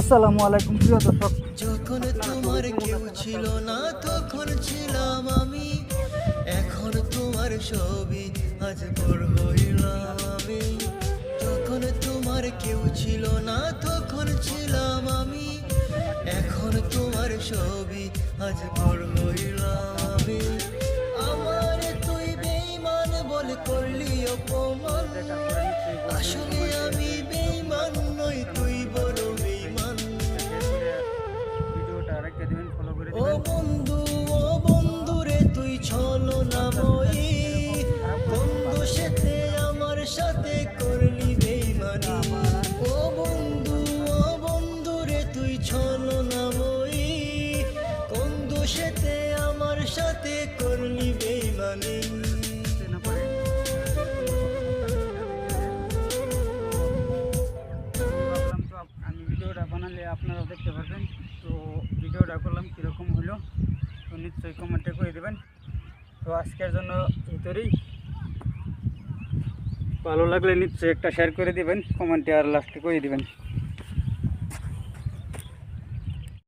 আসসালামু আলাইকুম প্রিয় দর্শক। যখন তোমার কেউ ছিল না তখন ছিলাম আমি, এখন তোমার ছবি আজ বড় হইলাম আমি। যখন তোমার কেউ ছিল না তখন ছিলাম আমি, এখন তোমার ছবি আজ বড় হইলাম আমি। আমার তুই বেঈমান বলে করলি অপমান, আসলে আমি বেঈমান নই, তুই বড় বেঈমান। ও বন্ধু, ও বন্ধু রে তুই ছলনাময়ী, কোন দোষেতে আমার সাথে করলি বেঈমানি। ও বন্ধু, ও বন্ধু রে তুই ছলনাময়ী, কোন দোষেতে আমার সাথে করলি বেঈমানি। আমি ভিডিওটা বানালে আপনারাও দেখতে পারবেন। তো ভিডিওটা করলাম কীরকম হলো তো নিশ্চয়ই কমেন্টে করে দেবেন। তো আজকের জন্য ভিতরেই ভালো লাগলে নিশ্চয়ই একটা শেয়ার করে দিবেন, কমেন্টে আর লাস্টে করে দিবেন।